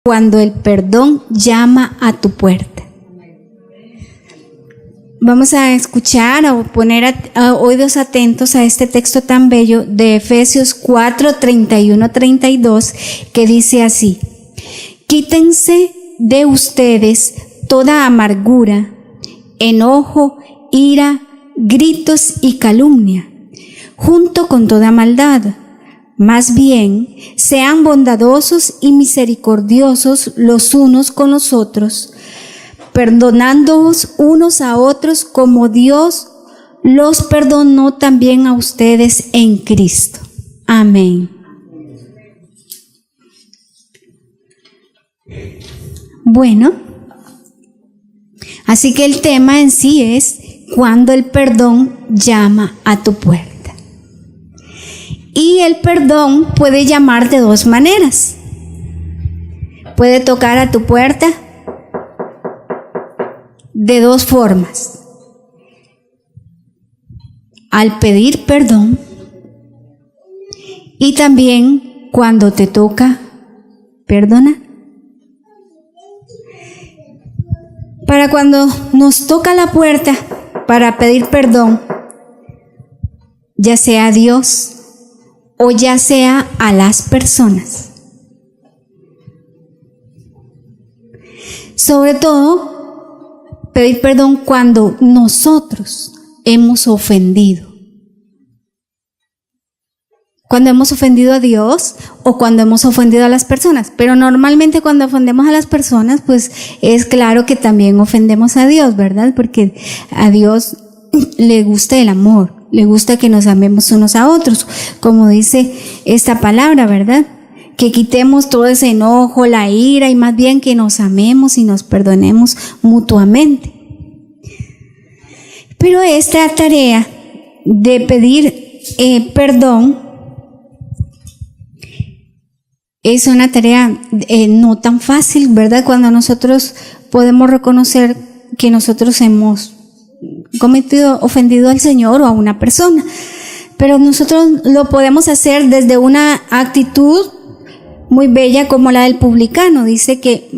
cuando el perdón llama a tu puerta. Vamos a escuchar o poner oídos atentos a este texto tan bello de Efesios 4, 31, 32, que dice así: quítense de ustedes toda amargura, enojo, ira, gritos y calumnia, junto con toda maldad. Más bien, sean bondadosos y misericordiosos los unos con los otros, perdonándoos unos a otros como Dios los perdonó también a ustedes en Cristo. Amén. Bueno, así que el tema en sí es cuando el perdón llama a tu puerta. Y el perdón puede llamar de dos maneras. Puede tocar a tu puerta de dos formas: al pedir perdón y también cuando te toca perdonar. Para cuando nos toca la puerta para pedir perdón, ya sea a Dios o ya sea a las personas, sobre todo pedir perdón cuando nosotros hemos ofendido. Cuando hemos ofendido a Dios o cuando hemos ofendido a las personas. Pero normalmente cuando ofendemos a las personas, pues es claro que también ofendemos a Dios, ¿verdad? Porque a Dios le gusta el amor, le gusta que nos amemos unos a otros, como dice esta palabra, ¿verdad? Que quitemos todo ese enojo, la ira, y más bien que nos amemos y nos perdonemos mutuamente. Pero esta tarea de pedir perdón es una tarea no tan fácil, ¿verdad? Cuando nosotros podemos reconocer que nosotros hemos ofendido al Señor o a una persona. Pero nosotros lo podemos hacer desde una actitud muy bella como la del publicano. Dice que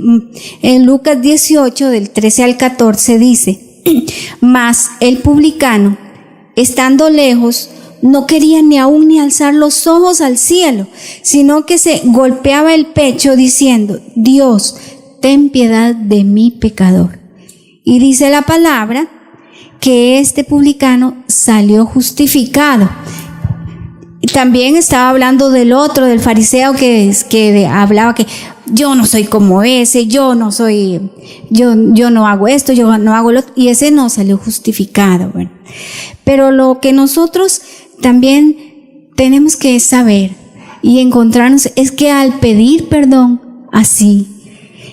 en Lucas 18, del 13 al 14, dice: mas el publicano, estando lejos, no quería ni aún ni alzar los ojos al cielo, sino que se golpeaba el pecho diciendo: Dios, ten piedad de mí, pecador. Y dice la palabra que este publicano salió justificado. Y también estaba hablando del otro, del fariseo que hablaba que yo no soy como ese, yo no hago esto, yo no hago lo otro, y ese no salió justificado. Bueno, pero lo que nosotros también tenemos que saber y encontrarnos es que al pedir perdón así,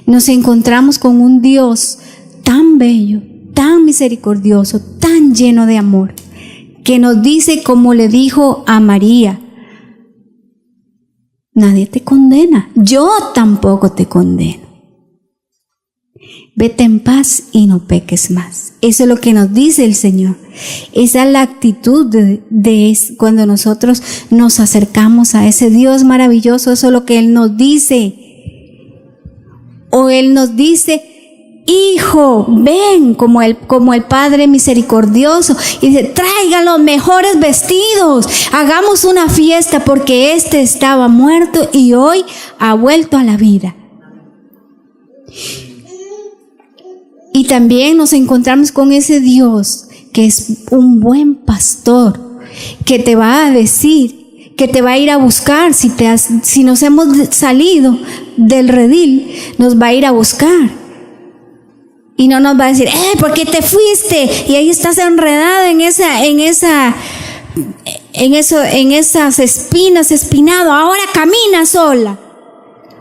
nos encontramos con un Dios tan bello, tan misericordioso, tan lleno de amor, que nos dice, como le dijo a María: nadie te condena, yo tampoco te condeno. Vete en paz y no peques más. Eso es lo que nos dice el Señor. Esa es la actitud de cuando nosotros nos acercamos a ese Dios maravilloso. Eso es lo que Él nos dice. O Él nos dice: hijo, ven, como el Padre misericordioso, y dice: traigan los mejores vestidos, hagamos una fiesta, porque este estaba muerto y hoy ha vuelto a la vida. Y también nos encontramos con ese Dios que es un buen pastor, que te va a decir, que te va a ir a buscar. Si nos hemos salido del redil, nos va a ir a buscar. Y no nos va a decir: ¿por qué te fuiste? Y ahí estás enredada en esas espinas, espinado. Ahora camina sola.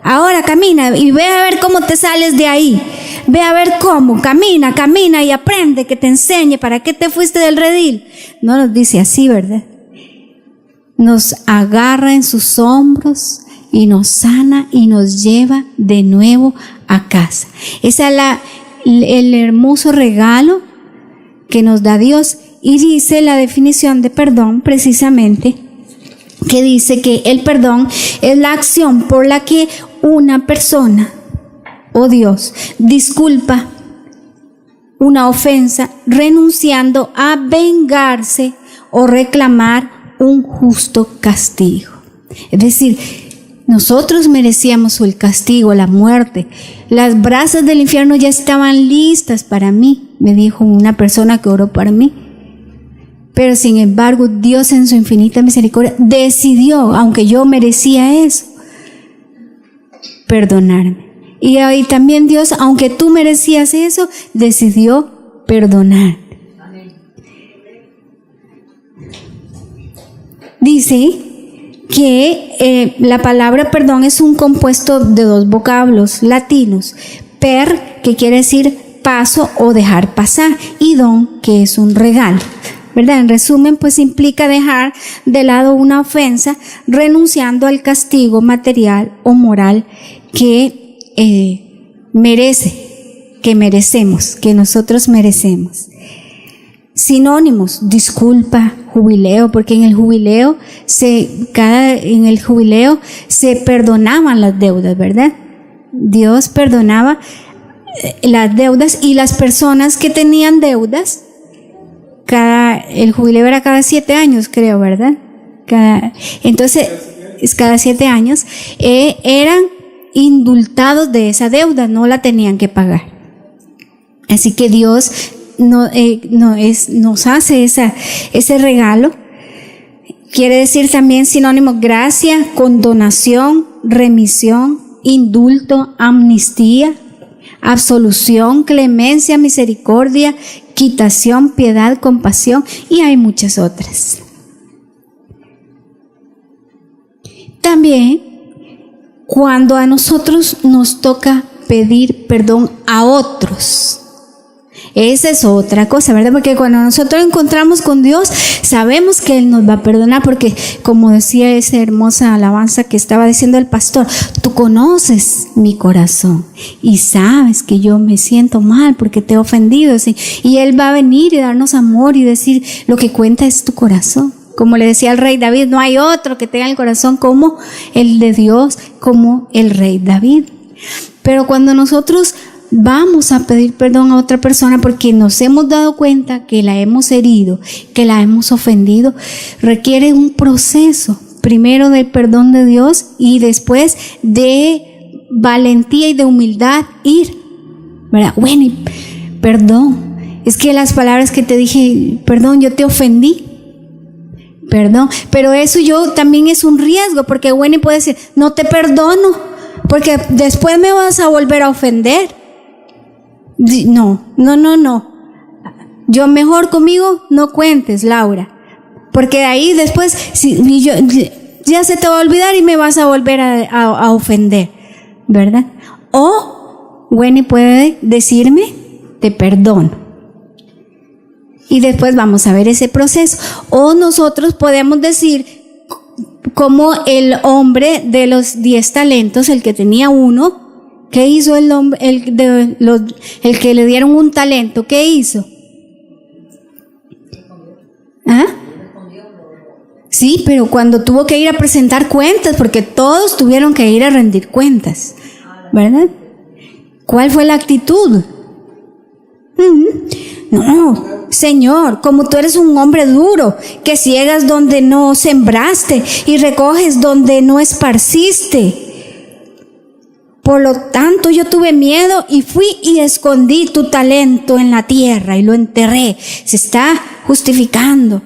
Ahora camina y ve a ver cómo te sales de ahí. Ve a ver cómo. Camina y aprende, que te enseñe. ¿Para qué te fuiste del redil? No nos dice así, ¿verdad? Nos agarra en sus hombros y nos sana y nos lleva de nuevo a casa. Esa es el hermoso regalo que nos da Dios. Y dice la definición de perdón precisamente, que dice que el perdón es la acción por la que una persona oh Dios, disculpa una ofensa, renunciando a vengarse o reclamar un justo castigo. Es decir, nosotros merecíamos el castigo, la muerte. Las brasas del infierno ya estaban listas para mí, me dijo una persona que oró para mí. Pero sin embargo, Dios en su infinita misericordia decidió, aunque yo merecía eso, perdonarme. Y ahí también Dios, aunque tú merecías eso, decidió perdonar. Dice que la palabra perdón es un compuesto de dos vocablos latinos. Per, que quiere decir paso o dejar pasar, y don, que es un regalo, ¿verdad? En resumen, pues implica dejar de lado una ofensa, renunciando al castigo material o moral que merecemos, que nosotros merecemos. Sinónimos: disculpa, jubileo, porque en el jubileo se perdonaban las deudas, ¿verdad? Dios perdonaba las deudas, y las personas que tenían deudas, el jubileo era cada 7 años, creo, ¿verdad? Entonces, es cada 7 años, eran indultados de esa deuda, no la tenían que pagar. Así que Dios nos hace ese regalo. Quiere decir también sinónimo: gracia, condonación, remisión, indulto, amnistía, absolución, clemencia, misericordia, quitación, piedad, compasión, y hay muchas otras. También, cuando a nosotros nos toca pedir perdón a otros, esa es otra cosa, ¿verdad? Porque cuando nosotros encontramos con Dios, sabemos que Él nos va a perdonar, porque como decía esa hermosa alabanza que estaba diciendo el pastor, tú conoces mi corazón y sabes que yo me siento mal porque te he ofendido, ¿sí? Y Él va a venir y darnos amor y decir: lo que cuenta es tu corazón. Como le decía el rey David, no hay otro que tenga el corazón como el de Dios, como el rey David. Pero cuando nosotros vamos a pedir perdón a otra persona porque nos hemos dado cuenta que la hemos herido, que la hemos ofendido, requiere un proceso, primero del perdón de Dios y después de valentía y de humildad ir, ¿verdad? Bueno, perdón, es que las palabras que te dije, perdón, yo te ofendí, perdón, pero eso también es un riesgo, porque Wendy puede decir: no te perdono porque después me vas a volver a ofender. No. Yo mejor conmigo no cuentes, Laura, porque de ahí después ya se te va a olvidar y me vas a volver a ofender, ¿verdad? O Wendy puede decirme: te perdono. Y después vamos a ver ese proceso. O nosotros podemos decir, como el hombre de los 10 talentos, el que tenía uno, ¿qué hizo el hombre, el que le dieron un talento? ¿Qué hizo? ¿Ah? Sí, pero cuando tuvo que ir a presentar cuentas, porque todos tuvieron que ir a rendir cuentas, ¿verdad? ¿Cuál fue la actitud? No, Señor, como tú eres un hombre duro, que ciegas donde no sembraste y recoges donde no esparciste. Por lo tanto, yo tuve miedo y fui y escondí tu talento en la tierra y lo enterré. Se está justificando.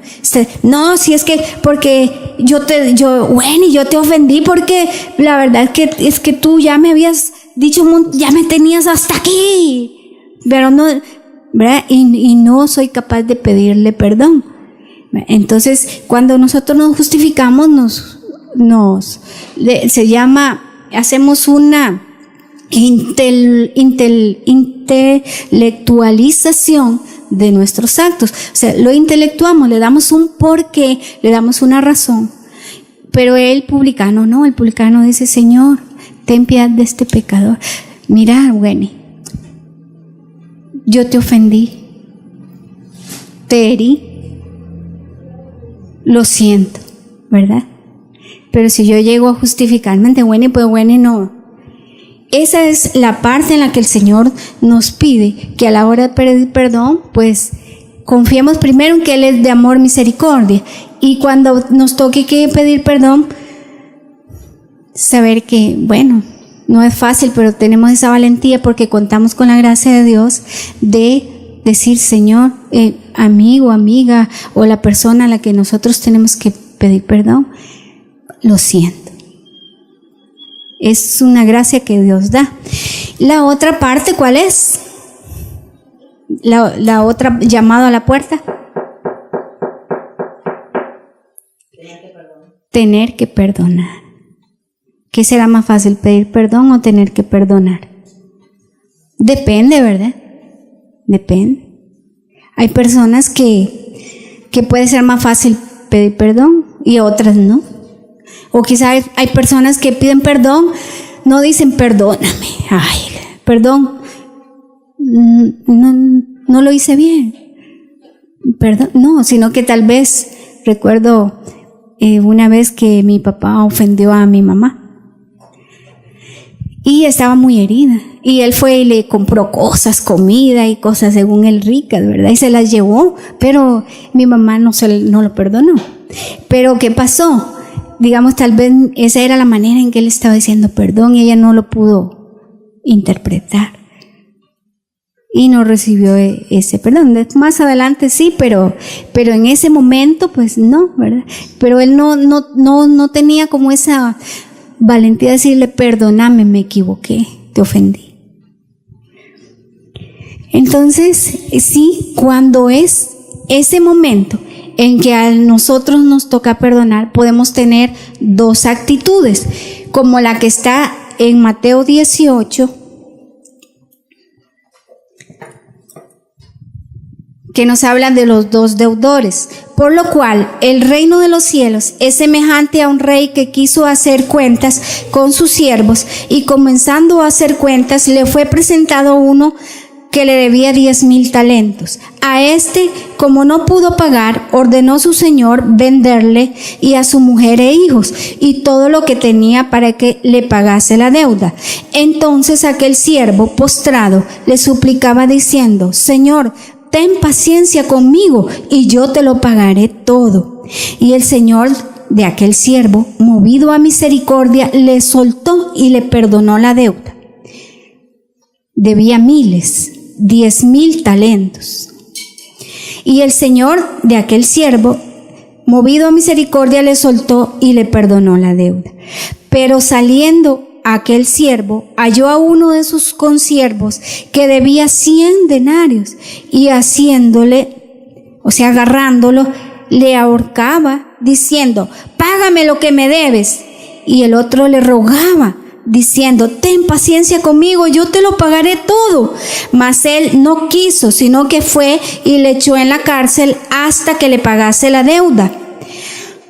No, si es que porque yo te ofendí porque la verdad es que tú ya me habías dicho, ya me tenías hasta aquí, pero no, ¿verdad? Y no soy capaz de pedirle perdón. Entonces, cuando nosotros nos justificamos, hacemos una intelectualización de nuestros actos. O sea, lo intelectuamos, le damos un porqué, le damos una razón. Pero el publicano no, el publicano dice: Señor, ten piedad de este pecador. Mira, Wendy, yo te ofendí, te herí, lo siento, ¿verdad? Pero si yo llego a justificarme ante Wendy, pues Wendy no. esa es la parte en la que el Señor nos pide que a la hora de pedir perdón, pues confiemos primero en que Él es de amor, misericordia. Y cuando nos toque que pedir perdón, saber que, bueno, no es fácil, pero tenemos esa valentía porque contamos con la gracia de Dios de decir, Señor, amigo, amiga o la persona a la que nosotros tenemos que pedir perdón, lo siento. Es una gracia que Dios da. La otra parte, ¿cuál es? La otra, llamado a la puerta. Tener que perdonar. ¿Qué será más fácil, pedir perdón o tener que perdonar? Depende, ¿verdad? Depende. Hay personas que puede ser más fácil pedir perdón y otras no. O quizás hay personas que piden perdón, no dicen perdóname, ay, perdón, no lo hice bien, perdón, no, sino que tal vez recuerdo una vez que mi papá ofendió a mi mamá y estaba muy herida y él fue y le compró cosas, comida y cosas según él ricas, ¿verdad? Y se las llevó, pero mi mamá no lo perdonó. Pero ¿qué pasó? Digamos, tal vez esa era la manera en que él estaba diciendo perdón y ella no lo pudo interpretar y no recibió ese perdón. Más adelante sí, pero en ese momento pues no, ¿verdad? Pero él no tenía como esa valentía de decirle perdóname, me equivoqué, te ofendí. Entonces sí, cuando es ese momento en que a nosotros nos toca perdonar, podemos tener dos actitudes, como la que está en Mateo 18, que nos habla de los dos deudores, por lo cual el reino de los cielos es semejante a un rey que quiso hacer cuentas con sus siervos, y comenzando a hacer cuentas, le fue presentado uno que le debía 10,000 talentos. A este, como no pudo pagar, ordenó su señor venderle y a su mujer e hijos y todo lo que tenía para que le pagase la deuda. Entonces aquel siervo, postrado, le suplicaba diciendo, Señor, ten paciencia conmigo y yo te lo pagaré todo. Y el señor de aquel siervo, movido a misericordia, le soltó y le perdonó la deuda. Debía miles, 10,000 talentos. Y el señor de aquel siervo, movido a misericordia, le soltó y le perdonó la deuda. Pero saliendo aquel siervo, halló a uno de sus consiervos que debía 100 denarios y haciéndole, o sea, agarrándolo, le ahorcaba diciendo, págame lo que me debes. Y el otro le rogaba diciendo, ten paciencia conmigo, yo te lo pagaré todo. Mas él no quiso, sino que fue y le echó en la cárcel hasta que le pagase la deuda.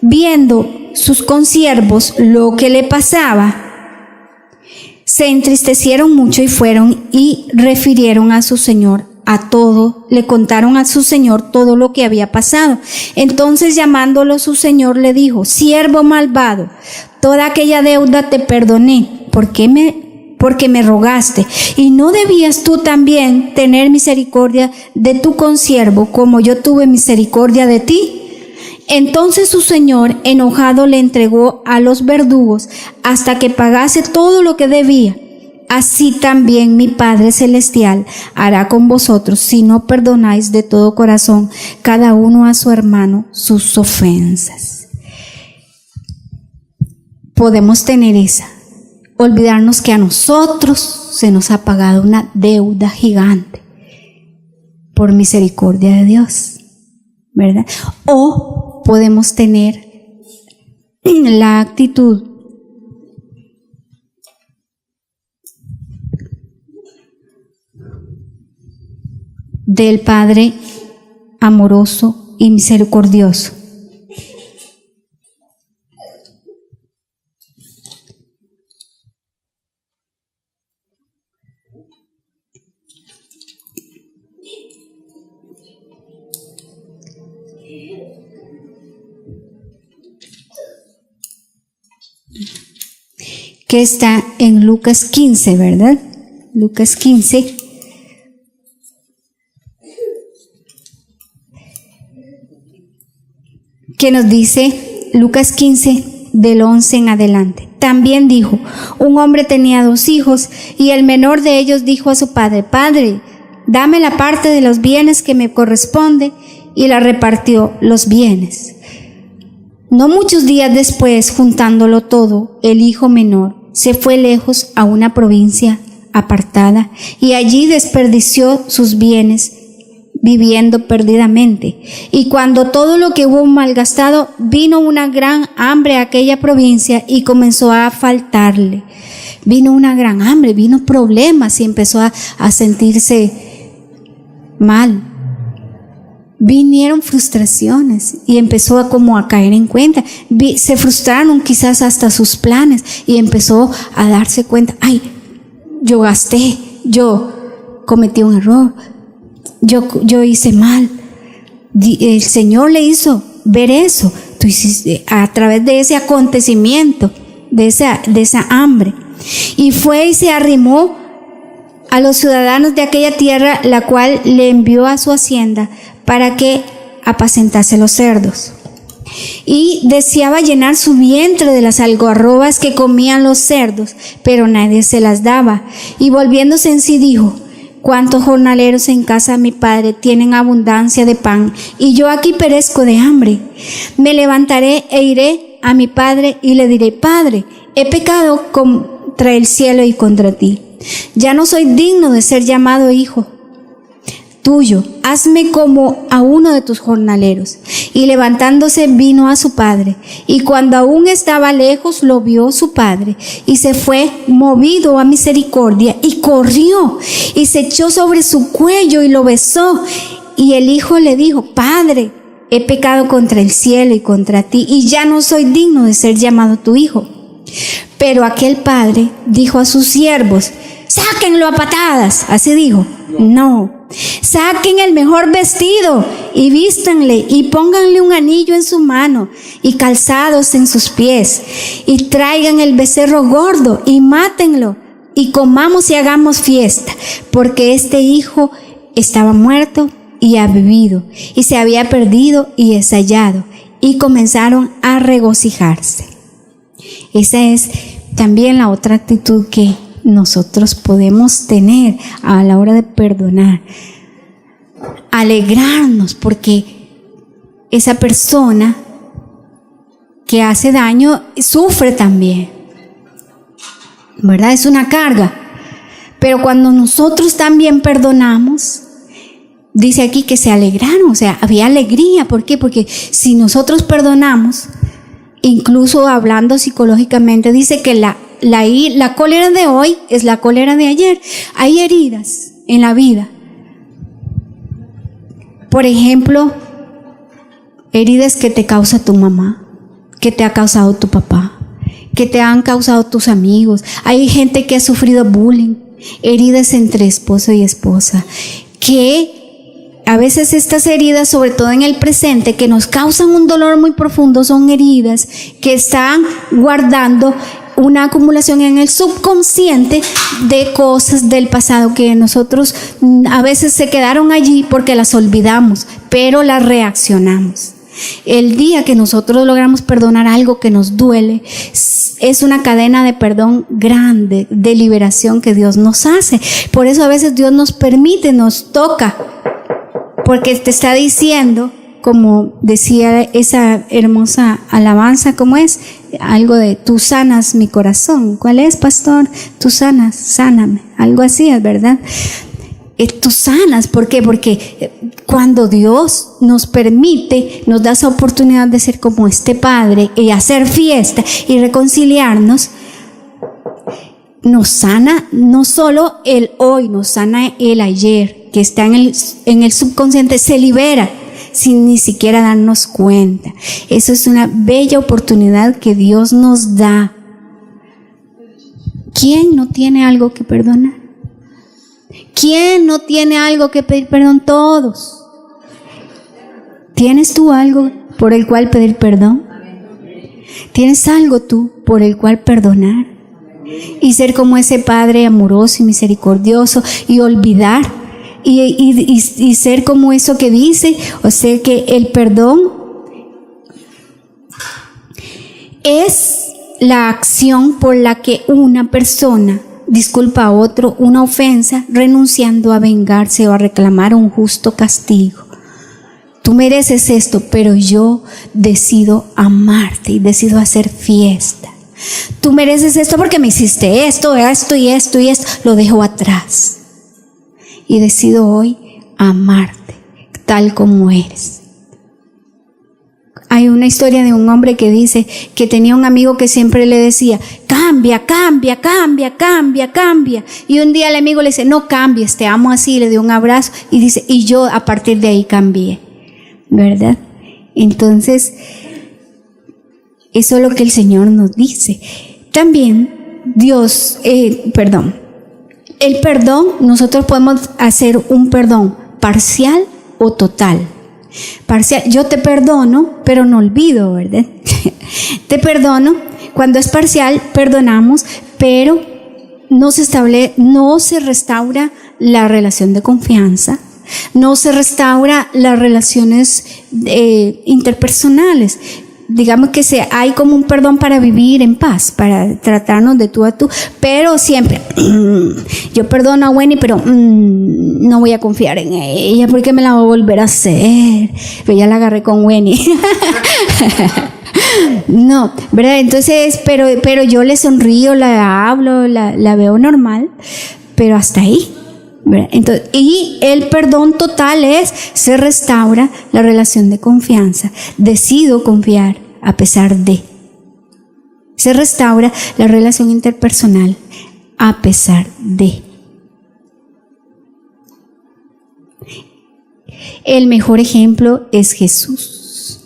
Viendo sus consiervos lo que le pasaba, se entristecieron mucho y fueron y refirieron a su señor le contaron a su señor todo lo que había pasado. Entonces llamándolo su señor le dijo, siervo malvado, toda aquella deuda te perdoné, porque me rogaste, y no debías tú también tener misericordia de tu consiervo como yo tuve misericordia de ti. Entonces su señor, enojado, le entregó a los verdugos hasta que pagase todo lo que debía. Así también mi Padre Celestial hará con vosotros si no perdonáis de todo corazón cada uno a su hermano sus ofensas. Podemos tener olvidarnos que a nosotros se nos ha pagado una deuda gigante por misericordia de Dios, ¿verdad? O podemos tener la actitud del Padre amoroso y misericordioso. que está en Lucas 15, ¿verdad? Lucas 15. Que nos dice Lucas 15 del 11 en adelante. También dijo, un hombre tenía 2 hijos y el menor de ellos dijo a su padre, Padre, dame la parte de los bienes que me corresponde, y la repartió los bienes. No muchos días después, juntándolo todo, el hijo menor se fue lejos a una provincia apartada y allí desperdició sus bienes viviendo perdidamente. Y cuando todo lo que hubo malgastado, vino una gran hambre a aquella provincia y comenzó a faltarle. Vino una gran hambre, vino problemas y empezó a sentirse mal. Vinieron frustraciones y empezó a caer en cuenta. Se frustraron quizás hasta sus planes y empezó a darse cuenta, ay, yo gasté, yo cometí un error, yo hice mal. El Señor le hizo ver eso. Tú hiciste, a través de ese acontecimiento, de esa hambre. Y fue y se arrimó a los ciudadanos de aquella tierra, la cual le envió a su hacienda para que apacentase los cerdos. Y deseaba llenar su vientre de las algarrobas que comían los cerdos, pero nadie se las daba. Y volviéndose en sí dijo, ¿cuántos jornaleros en casa de mi padre tienen abundancia de pan, y yo aquí perezco de hambre? Me levantaré e iré a mi padre y le diré, Padre, he pecado contra el cielo y contra ti. Ya no soy digno de ser llamado hijo tuyo, hazme como a uno de tus jornaleros. Y levantándose vino a su padre, y cuando aún estaba lejos lo vio su padre, y se fue movido a misericordia, y corrió, y se echó sobre su cuello y lo besó. Y el hijo le dijo, Padre, he pecado contra el cielo y contra ti, y ya no soy digno de ser llamado tu hijo. Pero aquel padre dijo a sus siervos, sáquenlo a patadas. Así dijo, no, saquen el mejor vestido y vístanle y pónganle un anillo en su mano y calzados en sus pies, y traigan el becerro gordo y mátenlo y comamos y hagamos fiesta, porque este hijo estaba muerto y ha vivido, y se había perdido y es hallado. Y comenzaron a regocijarse. Esa es también la otra actitud que nosotros podemos tener a la hora de perdonar. Alegrarnos porque esa persona que hace daño sufre también, ¿verdad? Es una carga. Pero cuando nosotros también perdonamos, dice aquí que se alegraron, o sea, había alegría. ¿Por qué? Porque si nosotros perdonamos, incluso hablando psicológicamente, dice que la cólera de hoy es la cólera de ayer. Hay heridas en la vida. Por ejemplo, heridas que te causa tu mamá, que te ha causado tu papá, que te han causado tus amigos. Hay gente que ha sufrido bullying, heridas entre esposo y esposa, que a veces estas heridas, sobre todo en el presente, que nos causan un dolor muy profundo, son heridas que están guardando una acumulación en el subconsciente de cosas del pasado que nosotros a veces se quedaron allí porque las olvidamos, pero las reaccionamos. El día que nosotros logramos perdonar algo que nos duele, es una cadena de perdón grande, de liberación que Dios nos hace. Por eso a veces Dios nos permite, nos toca, porque te está diciendo, como decía esa hermosa alabanza, ¿cómo es? Algo de tú sanas mi corazón. ¿Cuál es, pastor? Tú sanas, sáname. Algo así, es verdad. Tú sanas, ¿por qué? Porque cuando Dios nos permite, nos da esa oportunidad de ser como este Padre y hacer fiesta y reconciliarnos, nos sana no solo el hoy, nos sana el ayer, que está en el subconsciente, se libera sin ni siquiera darnos cuenta. Eso es una bella oportunidad que Dios nos da. ¿Quién no tiene algo que perdonar? ¿Quién no tiene algo que pedir perdón? Todos. ¿Tienes tú algo por el cual pedir perdón? ¿Tienes algo tú por el cual perdonar? y ser como ese Padre amoroso y misericordioso y olvidar y ser como eso que dice, o sea que el perdón es la acción por la que una persona disculpa a otro una ofensa, renunciando a vengarse o a reclamar un justo castigo. Tú mereces esto, pero yo decido amarte y decido hacer fiesta. Tú mereces esto porque me hiciste esto y esto, lo dejo atrás. Y decido hoy amarte tal como eres. Hay una historia de un hombre que dice que tenía un amigo que siempre le decía, cambia, cambia, cambia, cambia, cambia. Y un día el amigo le dice, no cambies, te amo así, le dio un abrazo y dice, y yo a partir de ahí cambié, ¿verdad? Entonces, eso es lo que el Señor nos dice. También el perdón, nosotros podemos hacer un perdón parcial o total. Parcial, yo te perdono, pero no olvido, ¿verdad? Te perdono. Cuando es parcial, perdonamos, pero no se restaura la relación de confianza, no se restaura las relaciones interpersonales. Digamos que hay como un perdón para vivir en paz, para tratarnos de tú a tú, pero siempre, yo perdono a Wendy, pero no voy a confiar en ella porque me la va a volver a hacer. Pero ya la agarré con Wendy. No, ¿verdad? Entonces, pero yo le sonrío, la hablo, la veo normal, pero hasta ahí. ¿Verdad? Entonces, y el perdón total se restaura la relación de confianza. Decido confiar a pesar de. Se restaura la relación interpersonal a pesar de. El mejor ejemplo es Jesús,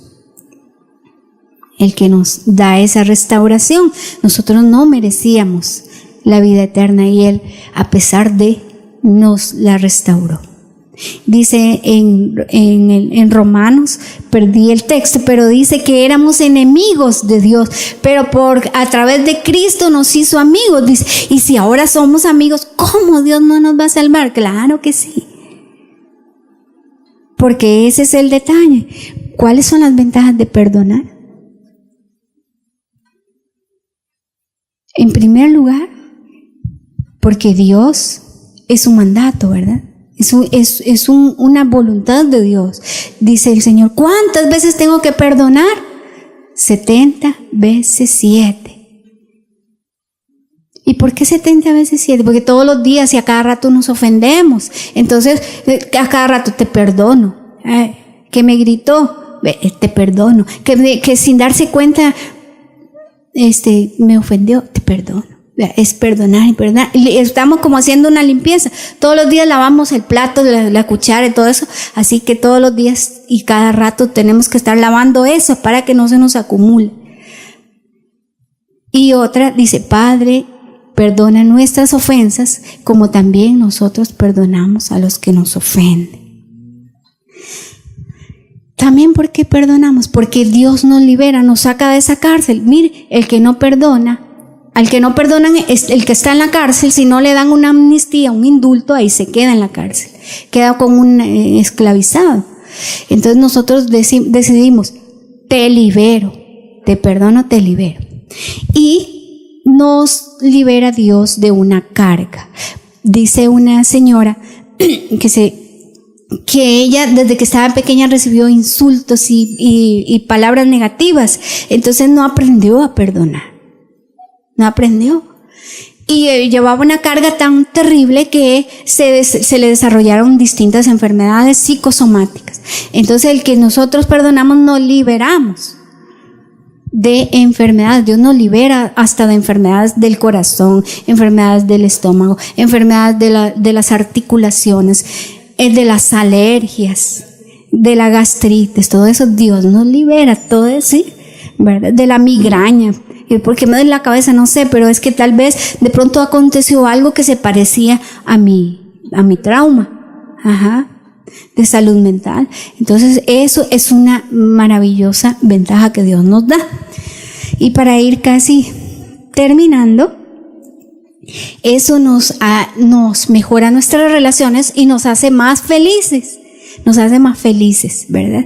el que nos da esa restauración. Nosotros no merecíamos la vida eterna y Él, a pesar de, nos la restauró. Dice en Romanos, perdí el texto, pero dice que éramos enemigos de Dios, pero a través de Cristo nos hizo amigos. Dice, y si ahora somos amigos, ¿cómo Dios no nos va a salvar? Claro que sí. Porque ese es el detalle. ¿Cuáles son las ventajas de perdonar? En primer lugar, porque Dios es un mandato, ¿verdad? Es una voluntad de Dios. Dice el Señor, ¿cuántas veces tengo que perdonar? 70 veces 7. ¿Y por qué 70 veces 7? Porque todos los días y a cada rato nos ofendemos. Entonces, a cada rato te perdono. Que me gritó, te perdono. Que sin darse cuenta, me ofendió, te perdono. Es perdonar y perdonar. Estamos como haciendo una limpieza. Todos los días lavamos el plato, la cuchara y todo eso. Así que todos los días y cada rato tenemos que estar lavando eso para que no se nos acumule. Y otra dice, Padre, perdona nuestras ofensas como también nosotros perdonamos a los que nos ofenden. También, ¿por qué perdonamos? Porque Dios nos libera, nos saca de esa cárcel. Mire, el que no perdona, al que no perdonan es el que está en la cárcel. Si no le dan una amnistía, un indulto, ahí se queda en la cárcel, queda como un esclavizado. Entonces nosotros decidimos, te libero, te perdono, te libero. Y nos libera Dios de una carga. Dice una señora que ella desde que estaba pequeña recibió insultos y palabras negativas, entonces no aprendió a perdonar. No aprendió. Y llevaba una carga tan terrible que se le desarrollaron distintas enfermedades psicosomáticas. Entonces, el que nosotros perdonamos, nos liberamos de enfermedades. Dios nos libera hasta de enfermedades del corazón, enfermedades del estómago, enfermedades de las articulaciones, de las alergias, de la gastritis. Todo eso Dios nos libera, todo eso, ¿sí? ¿Verdad? De la migraña. ¿Por qué me duele la cabeza? No sé, pero es que tal vez de pronto aconteció algo que se parecía a mi trauma, de salud mental. Entonces eso es una maravillosa ventaja que Dios nos da. Y para ir casi terminando, Eso nos mejora nuestras relaciones y nos hace más felices. Nos hace más felices, ¿verdad?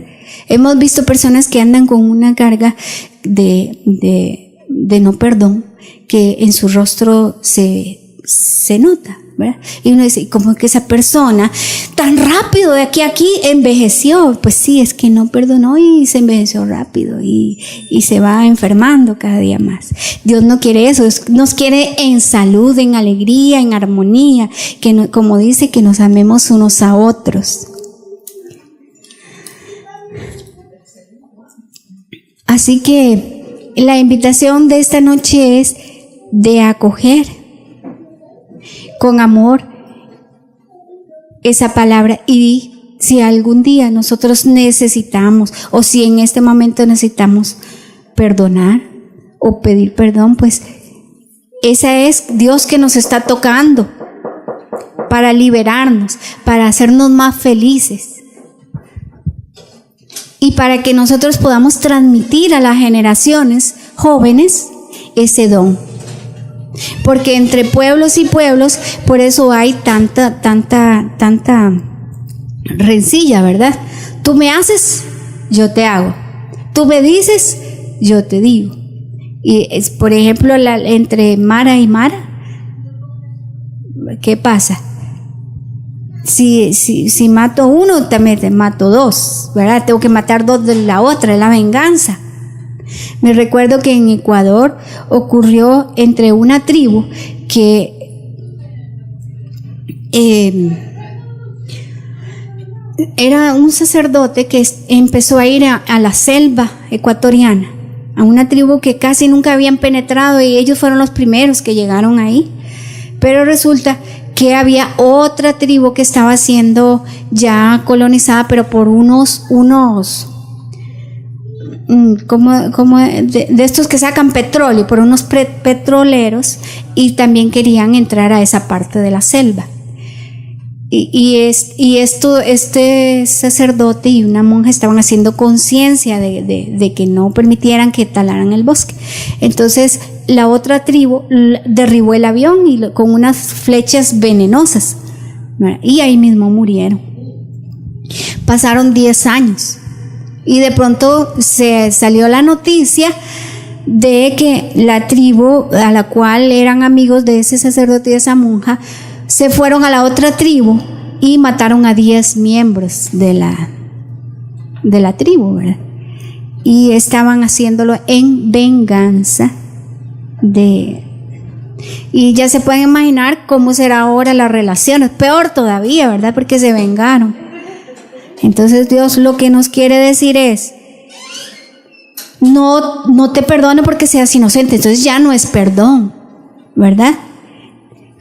Hemos visto personas que andan con una carga de no perdón, que en su rostro se nota, ¿verdad? Y uno dice, ¿cómo es que esa persona tan rápido de aquí a aquí envejeció? Pues sí, es que no perdonó y se envejeció rápido y se va enfermando cada día más. Dios no quiere eso, nos quiere en salud, en alegría, en armonía, que no, como dice, que nos amemos unos a otros. Así que la invitación de esta noche es de acoger con amor esa palabra, y si algún día nosotros necesitamos, o si en este momento necesitamos perdonar o pedir perdón, pues esa es Dios que nos está tocando para liberarnos, para hacernos más felices. Y para que nosotros podamos transmitir a las generaciones jóvenes ese don. Porque entre pueblos y pueblos, por eso hay tanta rencilla, ¿verdad? Tú me haces, yo te hago. Tú me dices, yo te digo. Y es, por ejemplo, entre Mara y Mara, ¿qué pasa? Si mato uno, también te mato dos, ¿verdad? Tengo que matar dos de la otra, es la venganza. Me recuerdo que en Ecuador ocurrió entre una tribu que era un sacerdote que empezó a ir a la selva ecuatoriana, a una tribu que casi nunca habían penetrado, y ellos fueron los primeros que llegaron ahí. Pero resulta que había otra tribu que estaba siendo ya colonizada, pero por unos como de estos que sacan petróleo, por unos petroleros, y también querían entrar a esa parte de la selva. Este sacerdote y una monja estaban haciendo conciencia de que no permitieran que talaran el bosque. Entonces la otra tribu derribó el avión con unas flechas venenosas, y ahí mismo murieron. Pasaron 10 años y de pronto se salió la noticia de que la tribu a la cual eran amigos de ese sacerdote y de esa monja se fueron a la otra tribu y mataron a 10 miembros de la tribu, ¿verdad? Y estaban haciéndolo en venganza y ya se pueden imaginar cómo será ahora las relaciones, peor todavía, ¿verdad? Porque se vengaron. Entonces Dios lo que nos quiere decir es, no te perdono porque seas inocente. Entonces ya no es perdón, ¿verdad?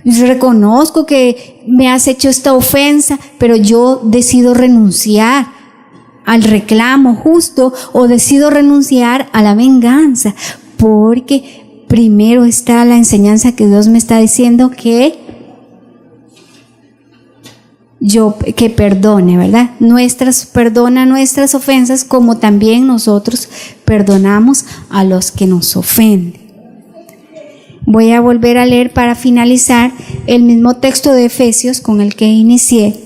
Reconozco que me has hecho esta ofensa, pero yo decido renunciar al reclamo justo, o decido renunciar a la venganza, porque primero está la enseñanza que Dios me está diciendo que perdone, ¿verdad? Perdona nuestras ofensas, como también nosotros perdonamos a los que nos ofenden. Voy a volver a leer para finalizar el mismo texto de Efesios con el que inicié.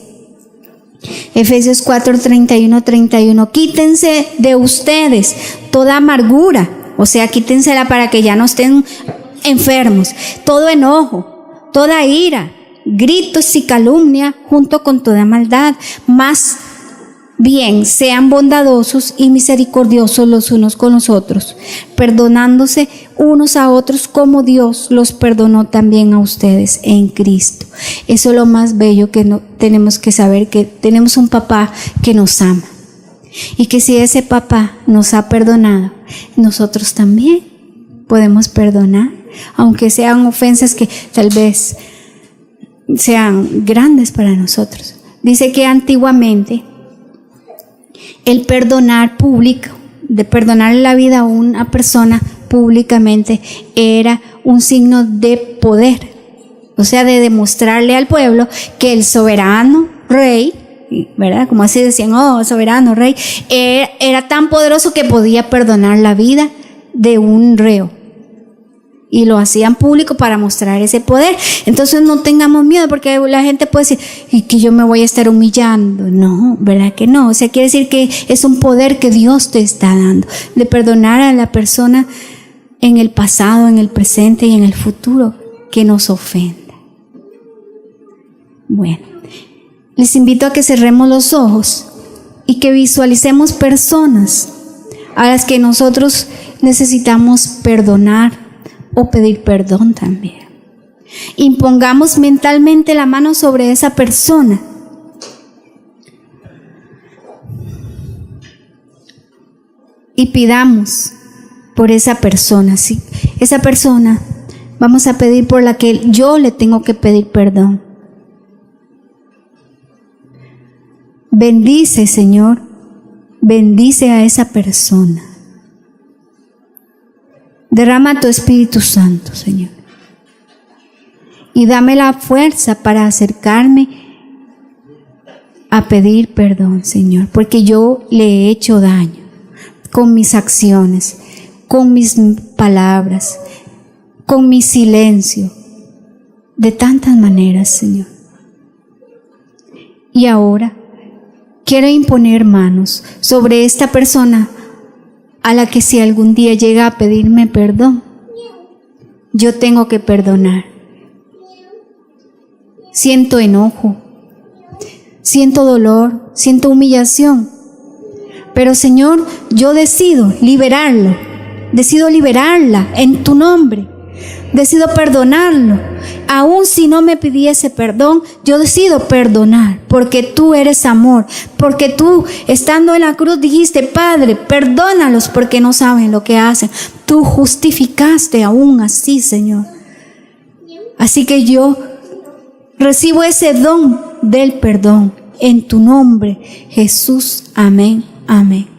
Efesios 4:31. Quítense de ustedes toda amargura, o sea, quítensela para que ya no estén enfermos, todo enojo, toda ira, gritos y calumnia, junto con toda maldad. Más bien, sean bondadosos y misericordiosos los unos con los otros, perdonándose unos a otros como Dios los perdonó también a ustedes en Cristo. Eso es lo más bello que tenemos que saber, que tenemos un papá que nos ama, y que si ese papá nos ha perdonado, nosotros también podemos perdonar, aunque sean ofensas que tal vez sean grandes para nosotros. Dice que antiguamente el perdonar público, de perdonar la vida a una persona públicamente, era un signo de poder, o sea, de demostrarle al pueblo que el soberano rey, ¿verdad? Como así decían, oh, soberano rey, era tan poderoso que podía perdonar la vida de un reo. Y lo hacían público para mostrar ese poder. Entonces no tengamos miedo, porque la gente puede decir, y que yo me voy a estar humillando. No, ¿verdad que no? O sea, quiere decir que es un poder que Dios te está dando, de perdonar a la persona en el pasado, en el presente y en el futuro que nos ofenda. Bueno, les invito a que cerremos los ojos y que visualicemos personas a las que nosotros necesitamos perdonar o pedir perdón también. Impongamos mentalmente la mano sobre esa persona y pidamos por esa persona. ¿Sí? Esa persona vamos a pedir por la que yo le tengo que pedir perdón. Bendice, Señor, bendice a esa persona. Derrama tu Espíritu Santo, Señor. Y dame la fuerza para acercarme a pedir perdón, Señor, porque yo le he hecho daño con mis acciones, con mis palabras, con mi silencio, de tantas maneras, Señor. Y ahora quiero imponer manos sobre esta persona a la que si algún día llega a pedirme perdón, yo tengo que perdonar. Siento enojo, siento dolor, siento humillación, pero Señor, yo decido liberarlo, decido liberarla en tu nombre, decido perdonarlo. Aun si no me pidiese perdón, yo decido perdonar, porque tú eres amor, porque tú, estando en la cruz, dijiste, Padre, perdónalos porque no saben lo que hacen. Tú justificaste aún así, Señor. Así que yo recibo ese don del perdón en tu nombre, Jesús. Amén, amén.